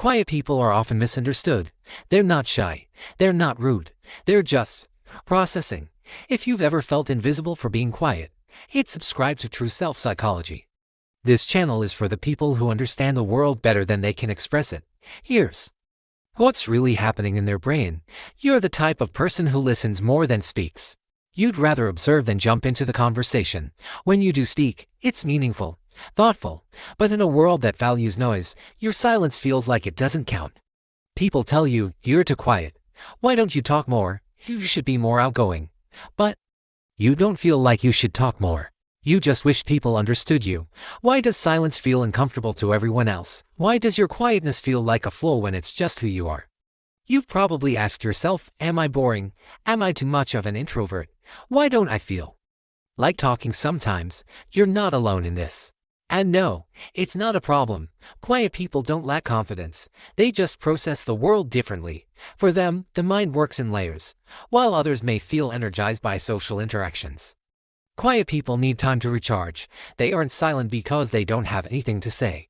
Quiet people are often misunderstood. They're not shy. They're not rude. They're just processing. If you've ever felt invisible for being quiet, hit subscribe to True Self Psychology. This channel is for the people who understand the world better than they can express it. Here's what's really happening in their brain. You're the type of person who listens more than speaks. You'd rather observe than jump into the conversation. When you do speak, it's meaningful, thoughtful, but in a world that values noise, your silence feels like it doesn't count. People tell you, you're too quiet. Why don't you talk more? You should be more outgoing. But you don't feel like you should talk more. You just wish people understood you. Why does silence feel uncomfortable to everyone else? Why does your quietness feel like a flaw when it's just who you are? You've probably asked yourself, am I boring? Am I too much of an introvert? Why don't I feel like talking sometimes? You're not alone in this. And no, it's not a problem. Quiet people don't lack confidence. They just process the world differently. For them, the mind works in layers, while others may feel energized by social interactions. Quiet people need time to recharge. They aren't silent because they don't have anything to say.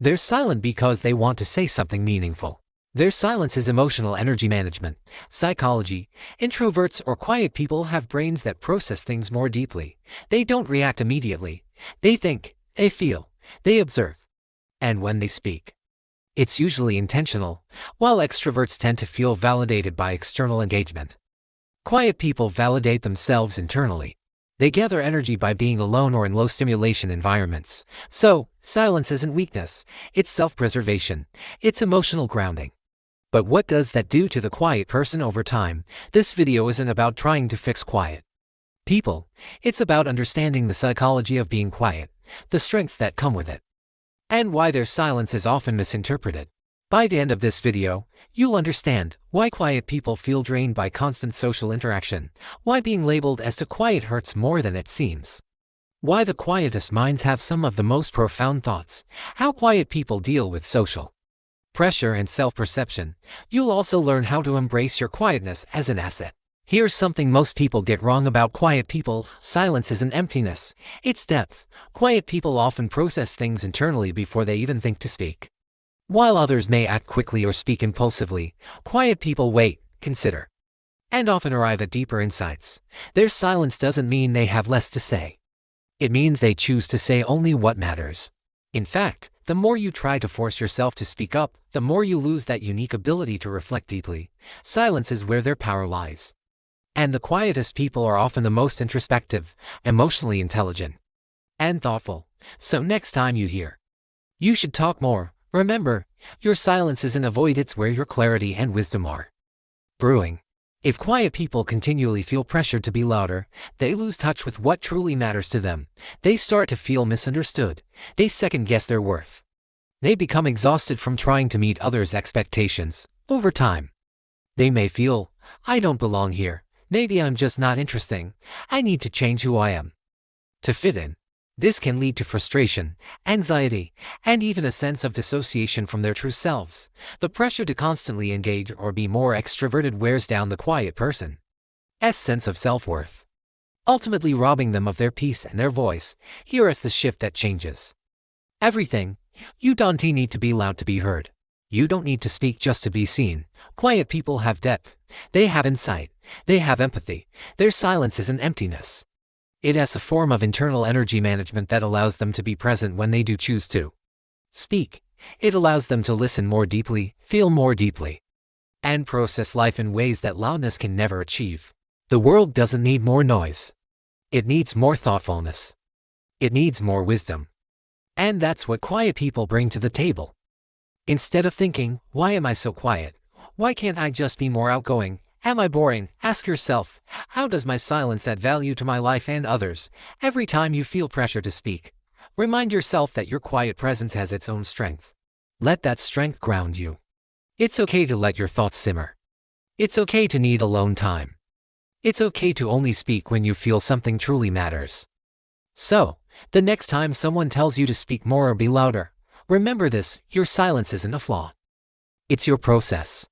They're silent because they want to say something meaningful. Their silence is emotional energy management. Psychology. Introverts or quiet people have brains that process things more deeply. They don't react immediately. They think, they feel, they observe. And when they speak, it's usually intentional, while extroverts tend to feel validated by external engagement. Quiet people validate themselves internally. They gather energy by being alone or in low-stimulation environments. So, silence isn't weakness. It's self-preservation. It's emotional grounding. But what does that do to the quiet person over time? This video isn't about trying to fix quiet people. It's about understanding the psychology of being quiet, the strengths that come with it, and why their silence is often misinterpreted. By the end of this video, you'll understand why quiet people feel drained by constant social interaction, why being labeled as too quiet hurts more than it seems, why the quietest minds have some of the most profound thoughts, how quiet people deal with social pressure and self-perception. You'll also learn how to embrace your quietness as an asset. Here's something most people get wrong about quiet people. Silence isn't emptiness, it's depth. Quiet people often process things internally before they even think to speak. While others may act quickly or speak impulsively, quiet people wait, consider, and often arrive at deeper insights. Their silence doesn't mean they have less to say. It means they choose to say only what matters. In fact, the more you try to force yourself to speak up, the more you lose that unique ability to reflect deeply. Silence is where their power lies. And the quietest people are often the most introspective, emotionally intelligent, and thoughtful. So next time you hear, you should talk more, remember, your silence isn't a void, it's where your clarity and wisdom are brewing. If quiet people continually feel pressured to be louder, they lose touch with what truly matters to them. They start to feel misunderstood. They second-guess their worth. They become exhausted from trying to meet others' expectations. Over time, they may feel, I don't belong here. Maybe I'm just not interesting. I need to change who I am to fit in. This can lead to frustration, anxiety, and even a sense of dissociation from their true selves. The pressure to constantly engage or be more extroverted wears down the quiet person's sense of self-worth, ultimately robbing them of their peace and their voice. Here is the shift that changes everything. You don't need to be loud to be heard. You don't need to speak just to be seen. Quiet people have depth. They have insight. They have empathy. Their silence isn't emptiness. It has a form of internal energy management that allows them to be present when they do choose to speak. It allows them to listen more deeply, feel more deeply, and process life in ways that loudness can never achieve. The world doesn't need more noise. It needs more thoughtfulness. It needs more wisdom. And that's what quiet people bring to the table. Instead of thinking, why am I so quiet? Why can't I just be more outgoing? Am I boring? Ask yourself, how does my silence add value to my life and others? Every time you feel pressure to speak, remind yourself that your quiet presence has its own strength. Let that strength ground you. It's okay to let your thoughts simmer. It's okay to need alone time. It's okay to only speak when you feel something truly matters. So, the next time someone tells you to speak more or be louder, remember this: your silence isn't a flaw. It's your process.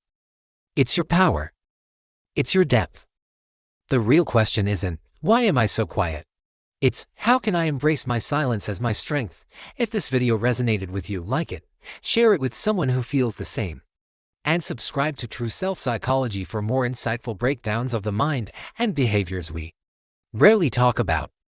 It's your power. It's your depth. The real question isn't, why am I so quiet? It's how can I embrace my silence as my strength? If this video resonated with you, like it, share it with someone who feels the same, and subscribe to True Self Psychology for more insightful breakdowns of the mind and behaviors we rarely talk about.